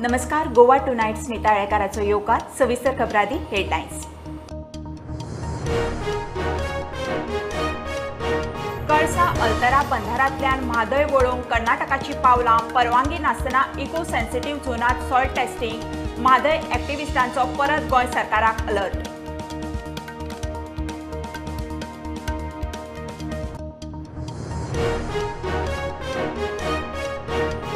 नमस्कार. गोवा टुनाइट स्मिता येळकाराचो येवकार. सविस्तर खबरादी हेडलाइन्स. कळसा अल्तरा बंधारांतल्यान म्हादय वळोवंक कर्नाटकाची पावलां. परवानगी नासतना इको सेन्सिटिव्ह झोनात सॉयल टेस्टिंग. म्हादय एक्टिव्हिस्टांचो परत गोंय सरकाराक अलर्ट.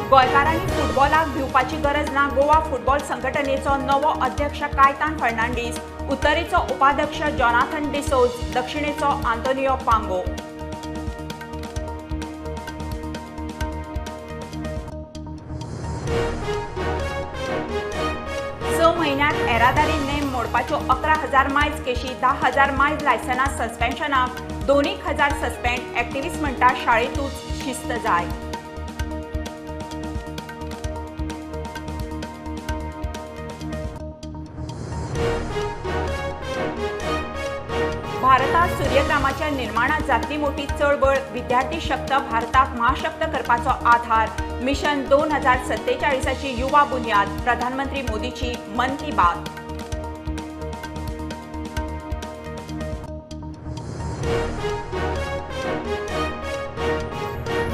गोंयकारांनी फुटबॉलाक भिवपाची गरज ना. गोवा फुटबॉल संघटनेचो नवो अध्यक्ष कायतान फर्नांडीस. उत्तरेचो उपाध्यक्ष जॉनाथन डिसोज. दक्षिणेचो आंतोनियो पांगो. स म्हयन्यांत येरादारी नेम मोडपाच्यो 11,000 मायल्स केशी. 10,000 मायल्स लायसनां सस्पेन्शनाक. 2,000 सस्पेंड. एक्टिव्हिस्ट म्हणटा शाळेंतूच शिस्त जाय. भारतात सूर्यग्रामाच्या निर्माणात जातली मोठी चळवळ. विद्यार्थी शक्त भारताक महाशक्त करपाचो आधार. मिशन 2047ची युवा बुन्याद. प्रधानमंत्री मोदीची मन की बात.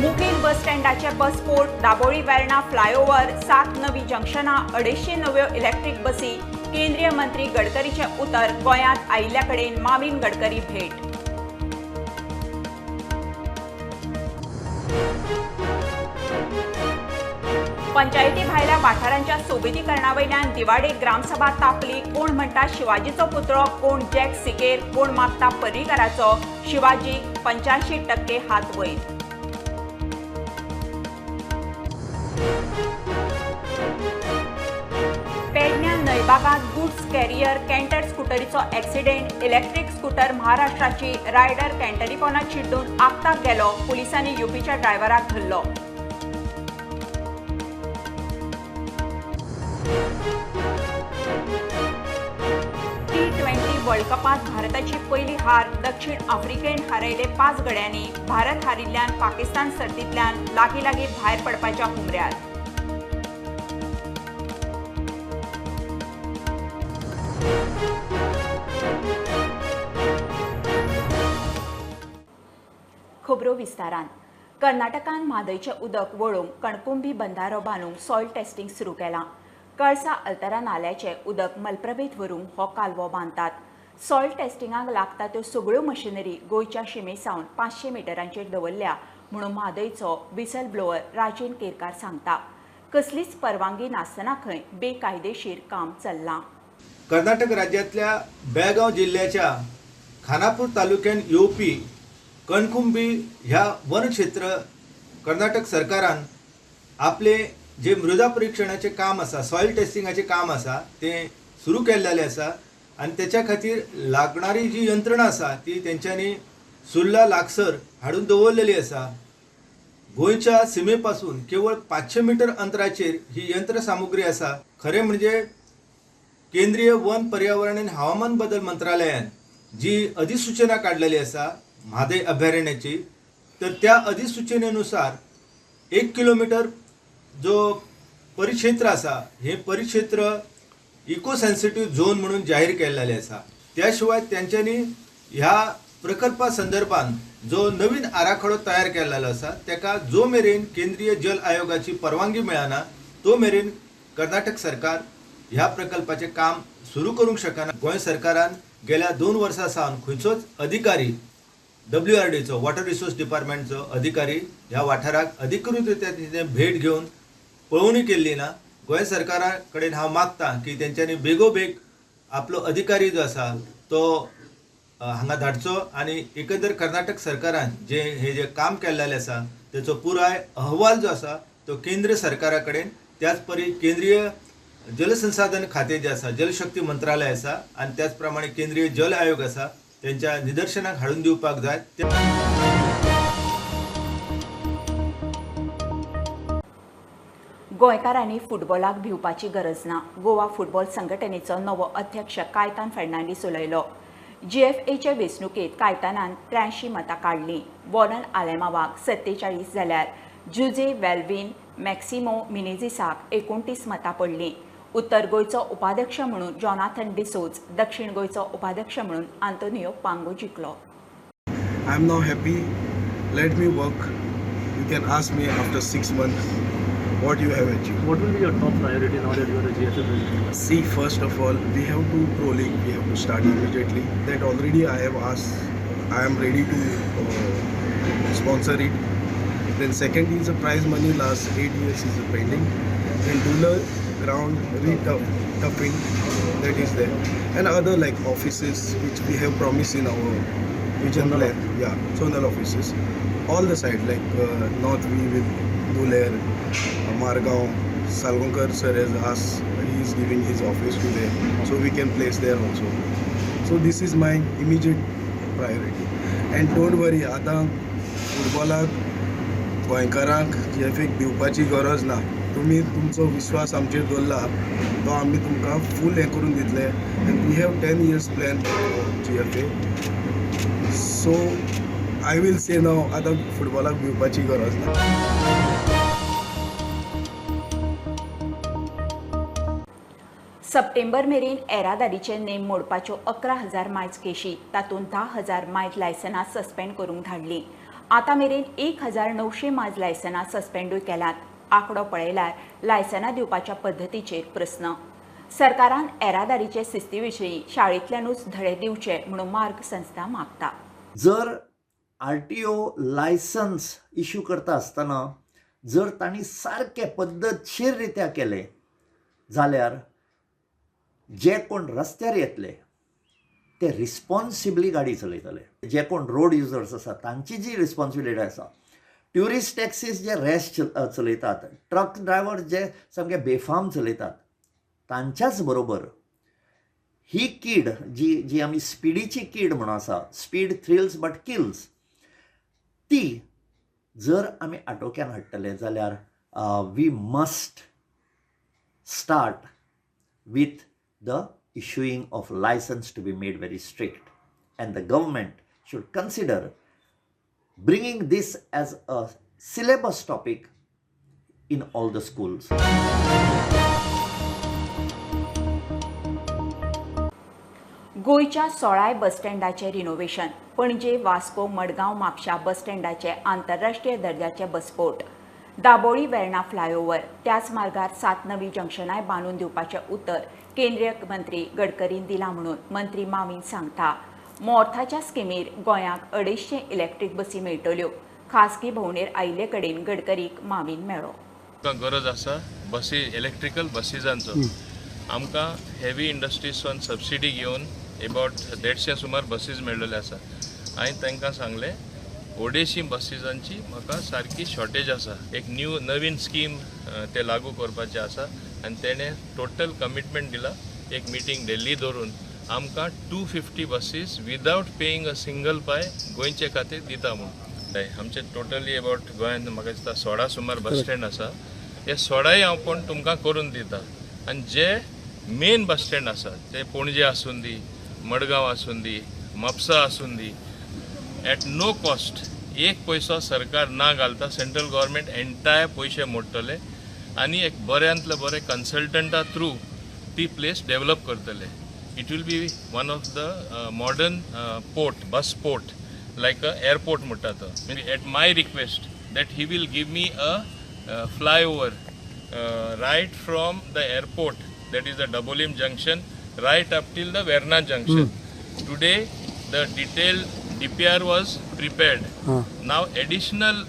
मुखेल बस स्टँडाचे बसपोर्ट. दाबोळी वेर्णा फ्लायओव्हर. 7 नवी जंक्शनां. 250 नव्यो इलेक्ट्रिक बसी. केंद्रीय मंत्री गडकरीचे उतर. गोंयांत आयिल्ल्या कडेन माविन गडकरी भेट. पंचायती भायल्या वाठारांच्या सोबितीकरणावयल्यान दिवाडे ग्रामसभा तापली. कोण म्हणटा शिवाजीचो पुतळो, कोण जॅक सिकेर, कोण मागता पर्रीकाराचो. शिवाजी 85% हात वयर. पेडण्यां नयबागात गुड्स कॅरियर कॅन्टर स्कूटरीचो ॲक्सिडेंट. इलेक्ट्रिक स्कूटर महाराष्ट्राची. रायडर कॅन्टरी पोंदांत चिड्डून आगताक गेलो. पुलिसांनी युपीच्या ड्रायव्हराक धरलो. T20 वर्ल्ड कपांत भारताची पयली हार. दक्षिण आफ्रिकेन हारयले 5 गड्यांनी. भारत हारिल्ल्यान पाकिस्तान सर्तींतल्यान लागीं भायर पडपाच्या हुमऱ्यार. खबरो विस्तारान. कर्नाटकान म्हादयचें उदक वळोवंक कणकुंबी बंधारो बांदूंक सॉयल टेस्टिंग सुरू केलां. कळसा अल्तरा नाल्याचें उदक मलप्रभेत व्हरूंक हो कालवो बांदतात. सॉयल टेस्टिंगाक लागता त्यो सगळ्यो मशिनरी गोंयच्या शिमेसावन 500 मिटरांचेर दवरल्या म्हणून म्हादयचो विसल ब्लोअर राजेन केरकार सांगता. कसलीच परवानगी नासतना खंय बेकायदेशीर काम चल्लां. कर्नाटक राज्यातल्या बेळगाव जिल्ह्याच्या खानापूर तालुक्यात येवपी कणकुंबी ह्या वन क्षेत्र कर्नाटक सरकारान आपले जे मृदा परीक्षणाचे काम आसा, सॉयल टेस्टिंगाचे काम आसा ते सुरू केल्लेले आसा आणि त्याच्या खातीर लागणारी जी यंत्रणा आसा ती तेंच्यांनी सुर्ला लागसर हाडून दवरलेली आसा. गोंयच्या सीमेपासून केवळ 500 मीटर अंतराचेर ही यंत्रसामुग्री आसा. खरे म्हणजे केंद्रीय वन पर्यावरण आणि हवामान बदल मंत्रालयान जी अधिसूचना काढलेली आसा म्हादय अभयारण्याची, तर त्या अधिसूचनेनुसार 1 किलोमीटर जो परिक्षेत्र आसा हे परिक्षेत्र इको सेन्सिटिव्ह झोन म्हणून जाहीर केलेले आसा. त्याशिवाय त्यांच्यानी ह्या प्रकल्पा संदर्भात जो नवीन आराखडो तयार केलेलो आसा त्याका जो मेरेन केंद्रीय जल आयोगाची परवानगी मेळना तो मेरेन कर्नाटक सरकार ह्या प्रकल्पाचे काम सुरू करूंक शकना. गोंय सरकारान गेल्या 2 वर्सां सावन खंयचोच अधिकारी WRDचो वॉटर रिसोर्स डिपार्टमेंटचो अधिकारी ह्या वाठाराक अधिकृतरित्या तिथे भेट घेवन पळोवणी केल्ली ना. गोंय सरकारा कडेन हांव मागता की तेंच्यांनी बेगोबेग आपलो अधिकारी जो आसा तो हांगा धाडचो आणि एकंदर कर्नाटक सरकारान जे काम केल्लेलें आसा तेचो पुराय अहवाल जो आसा तो केंद्र सरकारा कडेन त्याच परी केंद्रीय जलसंसाधन खाते जे आसा जलशक्ती मंत्रालय आसा आणि त्याच प्रमाणे केंद्रीय जल आयोग आसा त्यांच्या निदर्शनाक हाडून दिवपाक जाय. गोंयकारांनी फुटबॉलाक भिवपाची गरज ना. गोवा फुटबॉल संघटनेचो नवो अध्यक्ष कायतान फर्नांडीस उलयलो. GFAचे वेंचणुकेंत कायतानान 83 मतां काडलीं. वॉरन आलेमावाक 47 जाल्यार जुजे वेल्विन मॅक्सिमो मिनेझिसाक 29 मतां पडलीं. उत्तर गोंयचो उपाध्यक्ष म्हणून जॉनाथन डिसोज, दक्षिण गोंयचो उपाध्यक्ष म्हणून Antonio पांगो जिखलो. I'm now happy. Let me work. You can ask me after 6 months what you have achieved. What will be your top priority now that you are a GFA president? See, first of all, we have to trolling. We have to start immediately. That already I have asked. I am ready to sponsor it. Then second is the prize money. Last 8 years is pending. Then rural ground retuffing that is there, and other like offices which we have promised in our vision plan. Yeah, zonal offices, all the side like North we will Duler, Margaon, Salgaonkar sir has asked. He is giving his office to there, so we can place there also. So this is my immediate priority. And don't worry, आता फुटबॉलाक गोंयकारांक GFAक दिवपाची गरज ना. तुम्ही तुमचो विश्वास आमचेर दवरला तो आमी तुमकां फूल हें करून दितले. And we have 10 years plan GFA. So I will say now आतां फुटबॉलाक भिवपाची गरज ना. सप्टेंबर मेरेन येरादारीचे नेम मोडपाच्यो 11,000 मायज केशी, तातूंत 10,000 मायज लायसनां सस्पेंड करूंक धाडलीं. आतां मेरेन 1,900 मायज लायसनां सस्पेंडूय केल्यात. आंकडो पळयल्यार लायसनां दिवपाच्या पद्दतीचेर प्रस्न. सरकारान येरादारीचे सिस्ती विशीं शाळेंतल्यानूच धडे दिवचे म्हणून मार्ग संस्था मागता. जर RTO लायसन्स इश्यू करता आसतना जर तांणी सारके पद्दतशीर रित्या केले जाल्यार जे कोण रस्त्यार येतले ते रिस्पॉन्सिबली गाडी चलयतले. जे कोण रोड युजर्स आसा तांची जी रिस्पॉन्सिबिलिटी आसा, ट्युरिस्ट टॅक्सीज जे रॅश चलयतात, ट्रक ड्रायव्हर जे सामके बेफाम चलयतात, तांच्याच बरोबर ही कीड जी आमी स्पिडीची कीड म्हणून आसा, स्पीड थ्रिल्स बट किल्स, ती जर आमी आटोक्यान हाडटले जाल्यार we must start with the issuing of license to be made very strict, and the government should consider bringing this as a syllabus topic in all the schools. गोंयच्या 16 बस स्टँडाचे renovation. पणजे, वास्को, मडगांव, म्हापशा बस स्टँडाचे आंतरराष्ट्रीय दर्जाचे बसपोर्ट. दाबोळी वेर्णा फ्लायओव्हर. त्याच मार्गार 7 नवी जंक्शनाय बांदून दिवपाचें उतर केंद्रीय मंत्री गडकरीन दिलां म्हणून मंत्री माविन सांगता. मोर्थाच्या स्किमीर गोंयांक 250 इलेक्ट्रीक बसी मेळटल्यो. खासगी भोंवडेर आयिल्ले कडेन गडकरीक माविन मेळ्ळो. गरज आसा बसी इलेक्ट्रिकल बसीजांचो. आमकां हेवी इंडस्ट्रीजसून सबसिडी घेवन अबाउट 150 सुमार बसीज मेळ्ळल्यो आसा. हांवें तांकां सांगलें 250 बसीजांची म्हाका सारकी शॉर्टेज आसा. एक नवीन स्कीम ते लागू करपाचें आसा आनी तेणें टोटल कमिटमेंट दिला. एक मिटींग दिल्ली धरून आमकां 250 buses without paying a single पाय गोंयचे खातीर दिता म्हणून. आमचे टोटली अबाउट गोंयांत म्हाका दिसता 16 सुमार बस स्टँड आसा. हे 16य हांव पण तुमकां करून दिता. आनी जे मेन बस स्टँड आसा ते पणजे आसून दी, मडगांव आसून दी, म्हापसा आसून दी, एट नो कॉस्ट, एक पैसो सरकार ना घालता. सेंट्रल गव्हर्मेंट एंटायर पयशे मोडटले आनी एक बऱ्यांतले बरे कन्सल्टंटा थ्रू ती प्लेस डेव्हलप करतले. It will be one of the modern port, bus port, like a airport म्हणटा तो. म्हणजे at my request that he will give me a flyover right from the airport, that is the Dabolim junction, right up till the Verna junction. Today the detailed DPR was prepared. Now additional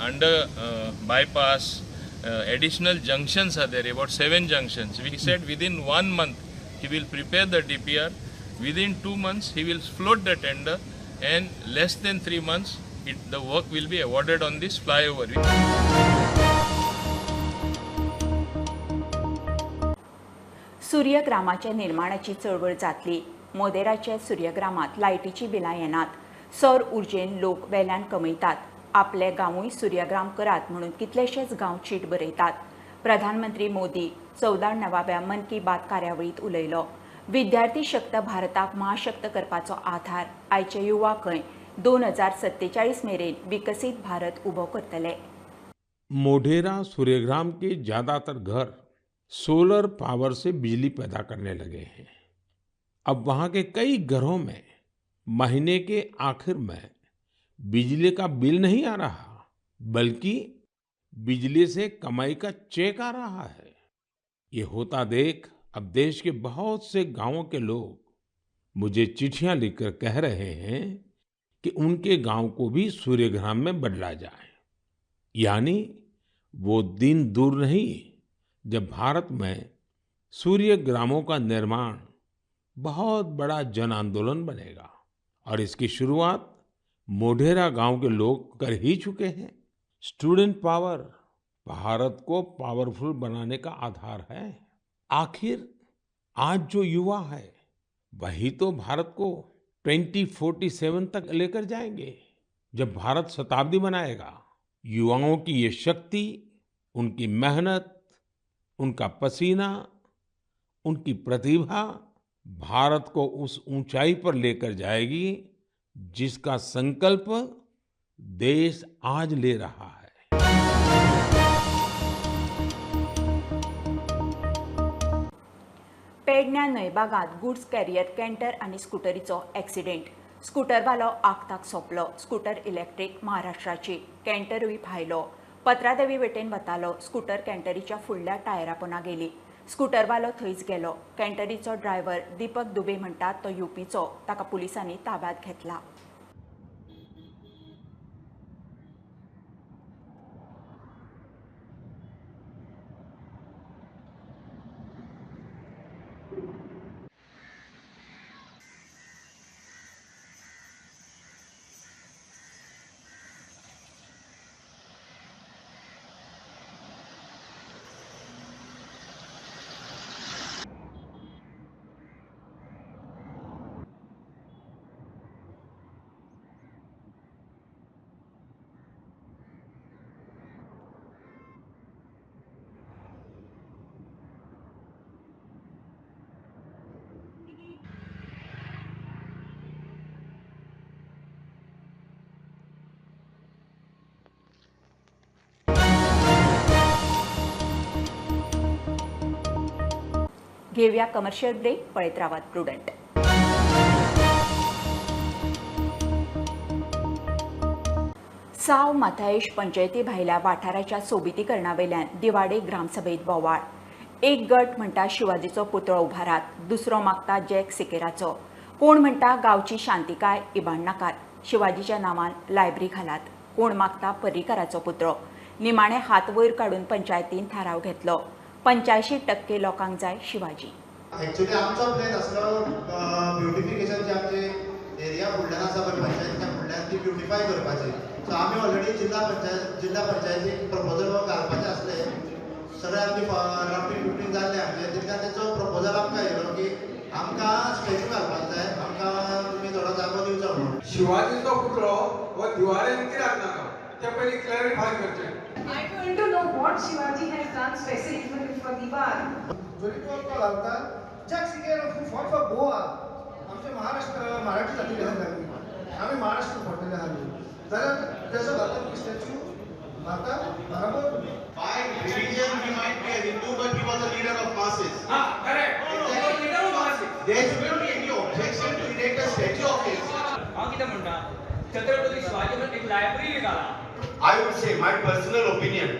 under bypass additional junctions are there, about 7 junctions. We said within 1 month he will prepare the DPR. Within 2 months he will float the tender, and less than 3 months the work will be awarded on this flyover. सूर्यग्रामाच्या निर्माणाची चळवळ जातली. मोदेराचे सूर्यग्रामात लायटीची बिलां येनात. सौर उर्जेन लोक वेल्यान कमयतात. आपले गांवूय सूर्यग्राम करात म्हणून कितलेशेच गांव चीट बरयतात. प्रधानमंत्री मोदी 14व्या मन की बात कार्यावळीत उलयलो. विद्यार्थी शक्त भारताक महाशक्त करपाचो आधार. आयचे युवा खंय 2047 मेरेन विकसीत भारत उबो करतले. मोढेरा सूर्यग्राम के ज्यादातर घर सोलर पावर से बिजली पैदा करने लगे हैं। अब वहां के कई घरों में महीने के आखिर में बिजली का बिल नहीं आ रहा, बल्कि बिजली से कमाई का चेक आ रहा है। ये होता देख अब देश के बहुत से गांवों के लोग मुझे चिट्ठियां लिखकर कह रहे हैं कि उनके गांव को भी सूर्यग्राम में बदला जाए। यानी वो दिन दूर नहीं जब भारत में सूर्यग्रामों का निर्माण बहुत बड़ा जन आंदोलन बनेगा, और इसकी शुरुआत मोढेरा गांव के लोग कर ही चुके हैं। स्टूडेंट पावर भारत को पावरफुल बनाने का आधार है। आखिर आज जो युवा है वही तो भारत को 2047 तक लेकर जाएंगे, जब भारत शताब्दी मनाएगा। युवाओं की ये शक्ति, उनकी मेहनत, उनका पसीना, उनकी प्रतिभा भारत को उस ऊंचाई पर लेकर जाएगी जिसका संकल्प देश आज ले रहा है। पेडण्या न्हयभागात गुड्स कॅरियर कॅन्टर आनी स्कूटरीचो एक्सिडेंट। स्कूटरवालो आगताक सोंपलो। स्कूटर इलेक्ट्रीक महाराष्ट्राची, कॅन्टरूय भायलो। पत्रादेवी वटेन वतालो। स्कूटर कॅन्टरीच्या फुडल्या टायरा पोंदा गेली। स्कूटरवालो थंयच गेलो। कॅन्टरीचो ड्रायव्हर दीपक दुबे म्हणटात तो यूपीचो, ताका पुलिसांनी ताब्यात घेतला। घेऊया कमर्शियल ब्रेक, पळत रावात प्रुडंट। साव माथायेश पंचायती भायल्या वाठाराच्या सोबितीकरणावेल्यान दिवाडे ग्रामसभेत बोवाळ। एक गट म्हणटा शिवाजीचो पुतळो उभारात, दुसरो मागता जॅक सिकेराचो, कोण म्हणटा गांवची शांतिकाय इबाड नाकात, शिवाजीच्या नांवान लायब्ररी घालात, कोण मागता पर्रीकाराचो पुतळो। निमाणे हात वयर काडून पंचायतीन थाराव घेतलो। 85% लोकांक जाय शिवाजी। एक्चुअली आमचो प्लॅन आसलो ब्युटिफिकेशन जे आमचे एरिया फुडल्यान आसा पळय पंचायतीच्या फुडल्यान ती ब्युटिफाय करपाची। सो आमी ऑलरेडी जिल्हा पंचायतीक प्रपोजल घालपाचें आसलें। सगळे आमची ड्राफ्टिंग बिफ्टिंग जाल्लें आमचें, तितल्यान तेचो प्रपोजल आमकां येयलो की आमकां स्टॅच्यू घालपाक जाय, आमकां तुमी थोडो जागो दिवचो म्हणून। शिवाजीचो पुतळो हो दिवाळेन कित्याक नाका ते पयलीं क्लॅरिफाय करचें। I want to know what Shivaji has done specifically for Diwar. जरी तो घालता जॅक सिकेर हू फॉट फॉर गोवा, आमचे महाराष्ट्र मराठी जातीले आमी महाराष्ट्र पडलेले आमी, जाल्यार तेजो घालता स्टॅच्यू म्हाका बरोबर। By religion he might be a Hindu, but he was a leader of masses. Correct, he was leader of masses. There shouldn't be any objection to erect a statue of his. हांव कितें म्हणटा, छत्रपती शिवाजी म्हणून एक library घाला। I would say my personal opinion,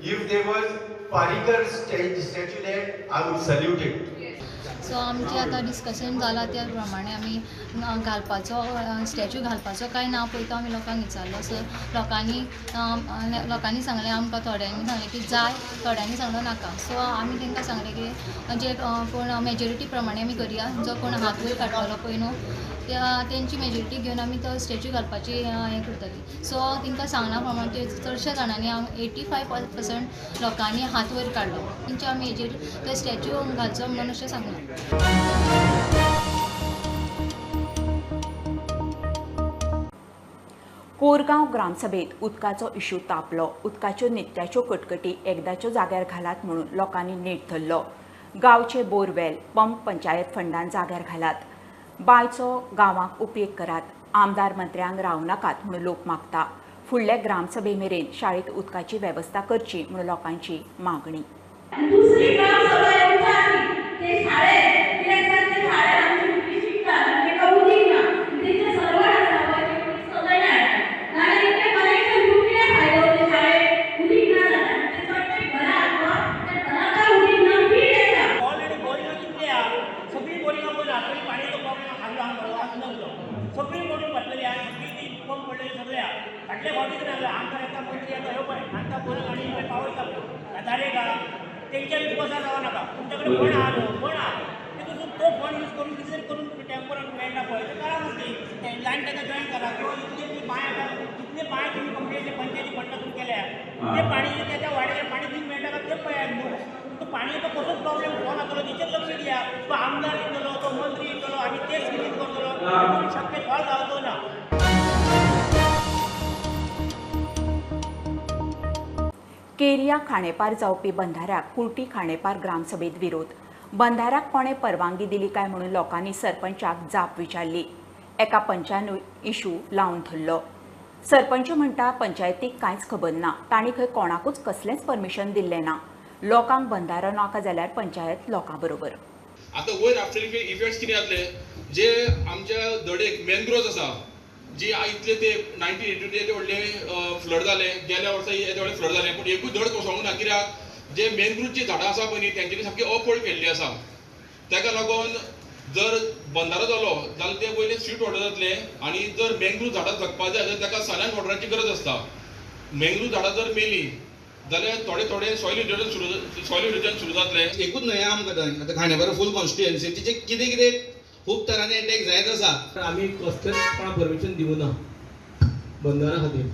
if there was Parikar statue there, I would salute it. So आमचे आतां discussion जाला त्या प्रमाणे आमी घालपाचो स्टॅच्यू घालपाचो काय ना पळय तो आमी लोकांक विचारलो। सो लोकांनी सांगलें, आमकां थोड्यांनी सांगलें की जाय, थोड्यांनी सांगलें नाका। सो आमी तांकां सांगलें की जे कोण मेजॉरिटी प्रमाणे आमी करया, जो कोण हात वयर काडटलो पळय न्हू तेंची मेजॉरिटी घेवन आमी तो स्टॅच्यू घालपाची हें करतली। सो तांकां सांगना प्रमाणे चडशा जाणांनी 85% लोकांनी हात वयर काडलो, तेंच्या मेजॉरिटी तो स्टॅच्यू घालचो म्हणून अशें सांगलें। कोरगांव ग्रामसभेत उदकाचो इश्यू तापलो। उदकाच्यो नित्याच्यो कटकटी एकदाच्यो जाग्यार घालात म्हणून लोकांनी नेट धरलो। गांवचे बोरवेल, पंप पंचायत फंडान जाग्यार घालात, बांयचो गांवांक उपेग करात, आमदार मंत्र्यांक राव नाकात म्हणून लोक मागता। फुडल्या ग्रामसभे मेरेन शाळेत उदकाची वेवस्था करची म्हणून लोकांची मागणी. दुसरी ग्रामसभा येऊन ते शाळेत इलेक्शनचे शाळेत आमची मुलगी शिकतात म्हणजे कौतिक ना तिथे सर्व सवयची सवय नाही आणि इथे कनेक्शन मुलीने फायदा होते शाळेत मुली ना जातात ते प्रत्येक घरात ते घरात मुलींना फी देतात. ऑलरेडी बोरिंग किती आहे सगळी बोरिंग आपण रात्री पाण्याचा प्रॉब्लेम सगळी बोरिंग पडलेली आहे सगळी पंप पडलेली सगळ्या फाटल्या फावटी नाही आमकां येता मंत्री येता ह्यो पळय आमकां बोरिंग आणि पावयता जाले का तेंच्या विश्वासार रावं नाका तुमच्याकडे फोन आहा न्हू फोन आहा तितून तो फोन यूज करून कितें तरी करून टेम्पररी मेळटा पळय ते करा ती लायन ताका जॉईन करा किंवा इतले ती बांय आतां जितले बांय तुमी कंप्लीटली पंचायती फंडातून केल्या ते पाणी जे त्याच्या वाड्याचेर पाणी थंय मेळटा का ते पळयात न्हू तो पाणीचो कसो प्रॉब्लेम सॉल्व जातलो तेचेर लक्ष दिया तो आमदार येतलो तो मंत्री येतलो आनी तेच स्किमीज करतलो शक्य सॉल्व जावचो ना. केरिया खाणेपार जावपी बंधाऱ्याक कुर्टी खाणेपार ग्रामसभेत विरोध. बंधाऱ्याक कोणे परवानगी दिली काय म्हणून लोकांनी सरपंचाक जाप विचारली. एका पंचान इशू लावन धरलो. सरपंच म्हणटा पंचायतीक कांयच खबर ना, तांणी खंय कोणाकूच कसलेंच परमिशन दिल्लें ना. लोकांक बंधारो नाका जाल्यार पंचायत लोकां बरोबर. आतां वयर आफ्टर इफेक्ट्स कितें जातले जे आमच्या दडेक मॅनग्रोव्ज आसा जी इतले ते 1982 येते व्हडले फ्लड जाले गेल्या वर्सा येते व्हडले फ्लड जाले पूण एकूच धड कोसळूंक ना कित्याक जे मॅनग्रोव्हची झाडां आसा पळय न्ही तेंच्यांनी सामकी अपळ केल्ली आसा. ताका लागून जर बंधारो जालो जाल्यार ते पयलीं स्ट्रीट वॉटर जातले आनी जर मॅनग्रोव्ह झाडां जगपा जाय जाल्यार ताका सायलेंट वॉटराची गरज आसता. मॅनग्रोव्ह झाडां जर मेली जाल्यार थोडे थोडे सॉयल इरोजन सुरू जातले. एकूच न्हय आमकां थंय आतां खांडेपार फूल कॉन्स्टिट्युएन्सीचे कितें कितें खूब तरांनी अटॅक जायत आसा. आमी कसलेंच कोणाक परमिशन दिवं ना बंधारा खातीर.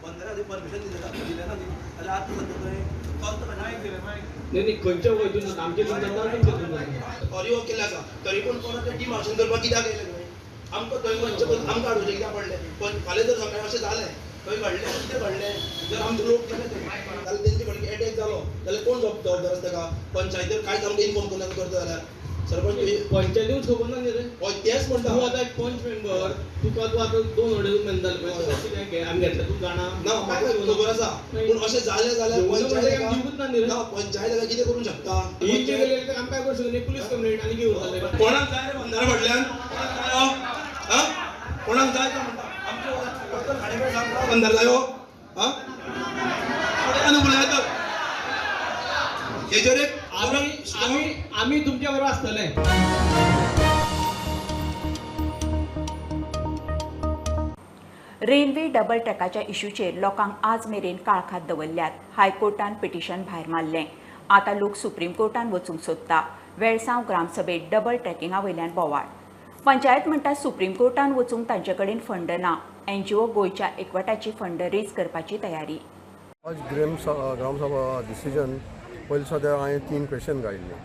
बंधारा खातीर परमिशन दिलें ना जाल्यार आतां सद्या थंय नाही खंयच्या वयतून आमचे ऑरी वर्क केल्लें आसा तरी पूण कोण तें डिमार्शन करपाक कित्याक येयलें थंय आमकां थंय आमकां हाडूचें कित्याक पडलें. पण फाल्यां जर सकाळीं अशें जालें थंय घडलें कितें घडलें जर आमचे लोक गेले थंय जाल्यार तेंचे फाटीं अटॅक जालो जाल्यार कोण जबाबदार आसता ताका. पंचायतीर कांयच आमकां इन्फॉर्म करना करता जाल्यार सरपंच पंचायतीच खबर ना न्ही हय तेच म्हणटा तूं आतां एक पंच मेंबर तुका तूं आतां 2 ऑर्डर जाले पळय आमी घेतले तूं जाणा ना म्हाका खबर आसा पूण अशें जालें जाल्यार पंचायत कितें करूंक शकता. आमकां काय करूं शकना पुलीस कंप्लेंट आनी घेवन जालें कोणाक जाय रे बंधारा फाटल्यान कोणाक जाय तो म्हणटा आमच्या खाणेपार सांगता बंधार जायो अनुकूल येता हेजेर एक आमी तुमच्या बरोबर आसतले. रेल्वे डबल ट्रॅकाच्या इश्यूचेर लोकांक आज मेरेन काळखात दवरल्यात. हायकोर्टान पिटिशन भायर मारलें. आतां लोक सुप्रीम कोर्टान वचूंक सोदता. वेळसांव ग्रामसभेत डबल ट्रॅकिंगा वयल्यान बोवाळ. पंचायत म्हणटा सुप्रीम कोर्टान वचूंक तांचे कडेन फंड ना. NGO गोंयच्या एकवटाची फंड रेज करपाची तयारी. आज ग्रामसभा डिसिजन पयलीं सद्या हांवें 3 क्वेश्चन घायल्ले.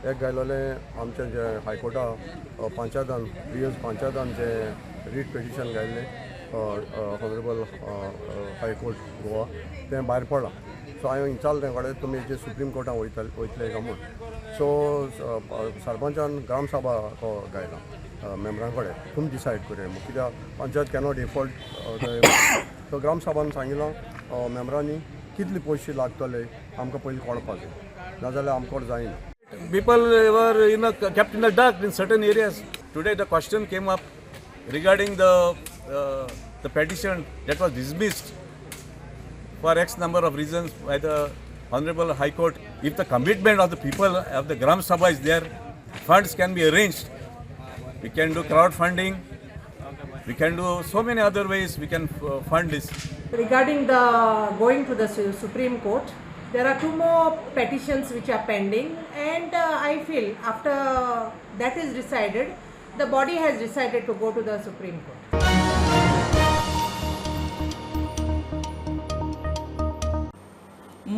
एक घायलोलें आमचे जे हायकोर्टा पंचायतान प्रिवियस पंचायतान जे रीट पिटिशन घायल्लें ऑनरेबल हायकोर्ट गोवा तें भायर पडलां. सो हांवें विचारलें तें कडेन तुमी जे सुप्रीम कोर्टान वयतले काय म्हूण. सो सरपंचान ग्रामसभा तो घायला मेंबरां कडेन तुमी डिसायड करूया म्हूण कित्याक पंचायत कॅनॉट डिफॉल्ट. सो ग्रामसभान सांगिल्लो मेंबरांनी कितले पयशे लागतले आमकां पयलीं कळपाक जाय नाजाल्यार आमकां जायना. People were kept in the dark in certain areas. Today the question came up regarding the petition that was dismissed for X number of reasons by the Honorable High Court. If the commitment of the people of the Gram Sabha is there, funds can be arranged. We can do crowdfunding. We can do so many other ways we can fund this. Regarding the going to the Supreme Court, there are 2 more petitions which are pending, and I feel after that is decided, the body has decided to go to the Supreme Court.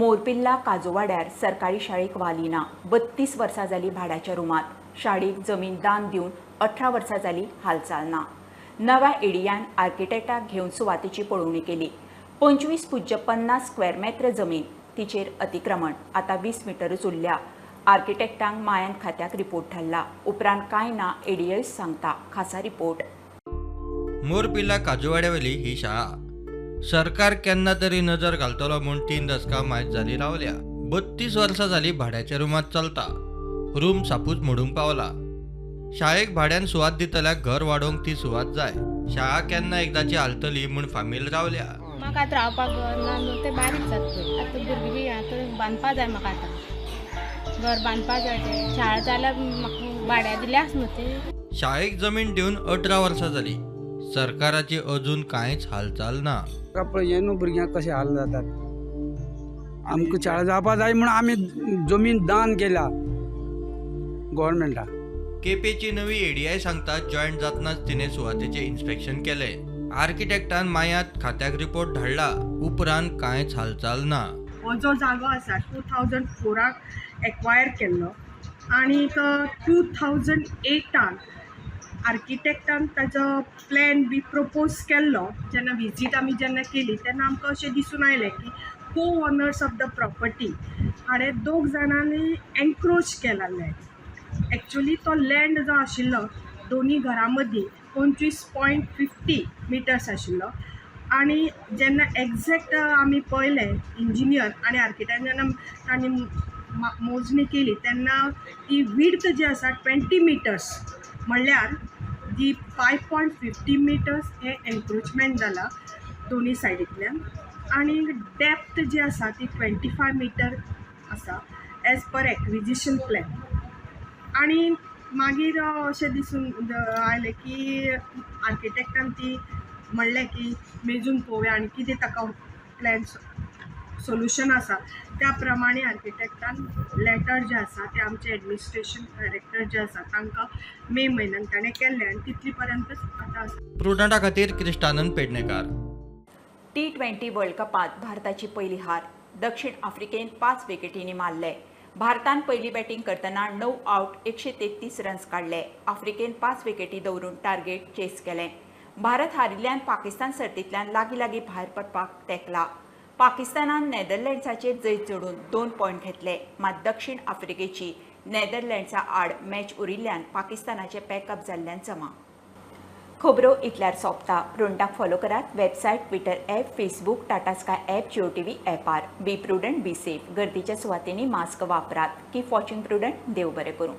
मोरपिल्ला काजूवाड्यार सरकारी शाळेक वाली ना. 32 वर्सां जाली भाड्याच्या रुमात. शाळेक जमीन दान दिवन 18 वर्सां जाली हालचाल ना. नव्या एडियान आर्किटेक्टाक घेवन सुवातीची पळोवणी केली. 25.50 स्क्वेअर मेत्र जमीन तिचेर अतिक्रमण. आता 20 मीटरच उरल्या. आर्किटेक्टांक मायन खात्याक रिपोर्ट धाडला. उपरांत कांय ना एडियस सांगता. खासा रिपोर्ट. मोरपिल्ला काजूवाड्यावयली ही शाळा सरकार केन्ना तरी नजर घालतलो म्हूण 3 दशकां मायज जाली रावल्या. 32 वर्सां जाली भाड्याच्या रुमांत चलता. रूम सापूच मोडूंक पावला. शाळेक भाड्यान सुवात दितल्याक घर वाडोवंक ती सुवात जाय. शाळा केन्ना एकदाची हालतली म्हूण फामील रावल्या. म्हाका आतां रावपाक घर ना न्हू, तें बारीक जाता. आतां भुरगीं आतां बांदपा जाय म्हाका आतां. घर बांदपा जाय तें. शाळा जाल्यार म्हाका भाड्या दिल्यास न्हू ते. शाळेक जमीन दिवन 18 वर्सां जाली. सरकाराची अजून कांयच हालचाल ना. पळय न्हू भुरग्यांक कशे हाल जातात. आमकां शाळा जावपा जाय म्हूण आमी जमीन दान केल्या गव्हर्मेंटाक. केपेची नवी एडीआय सांगता जॉयंट जातनाच तिने सुवातेचें इन्स्पेक्शन केलें. आर्किटेक्टान मायात खात्याक रिपोर्ट धाडला. उपरांत कांयच हालचाल ना. हो जो जागो आसा 2004 एक्वायर केल्लो आनी 2008 आर्किटेक्टान ताजो प्लॅन बी प्रपोज केल्लो. जेन्ना विजीट आमी जेन्ना केली तेन्ना आमकां अशें दिसून आयलें की को ओनर्स ऑफ द प्रॉपर्टी हाणें 2 जाणांनी एन्क्रोच केला लँड. एक्चुली तो लँड जो आशिल्लो दोनी घरां मदीं 25.50 मिटर्स आशिल्लो आनी जेन्ना एग्जॅक्ट आमी पळयलें इंजिनियर आनी आर्किटेक्ट जेन्ना तांणी मोजणी केली तेन्ना ती विड्थ जी आसा 20 मिटर्स म्हणल्यार जी 5.50 मिटर्स हे एन्क्रोचमेंट जाला दोनी सायडींतल्यान आनी डेप्थ जी आसा ती 25 मिटर आसा एज पर एक्विजिशन प्लॅन. आनी मागीर अशें दिसून आयलें की आर्किटेक्टान ती म्हणलें की मेजून पळोवया आनी कितें ताका प्लॅन सोल्युशन आसा त्या प्रमाणे आर्किटेक्टान लेटर जे आसा ते आमचे एडमिनिस्ट्रेशन डायरेक्टर जे आसा तांकां मे म्हयन्यान ताणें केल्लें आनी तितली पर्यंतच आतां आसा. प्रुडंटा खातीर क्रिस्तानंद पेडणेकार. T20 वर्ल्ड कपात भारताची पहिली हार. दक्षिण आफ्रिकेन 5 विकेटींनी मारले. भारतान पयली बॅटिंग करतना 9 आउट 133 रन्स काडले. आफ्रिकेन 5 विकेटी दवरून टार्गेट चेस केलें. भारत हारिल्ल्यान पाकिस्तान सर्तींतल्यान लागीं भायर पडपाक तेंकला. पाकिस्तानान नेदरलँड्साचेर जैत जोडून 2 पॉयंट घेतले. मात दक्षिण आफ्रिकेची नेदरलँड्सा आड मॅच उरिल्ल्यान पाकिस्तानाचे पॅकअप जाल्ल्यान जमा. खबरो इतल्यार सोंपता. प्रुडंटाक फॉलो करात. Website, Twitter app, Facebook, Tata Sky app, Jio TV ॲपार. Be Prudent, be safe. गर्दीच्या सुवातींनी मास्क वापरात. Keep watching prudent. देव बरें करूं.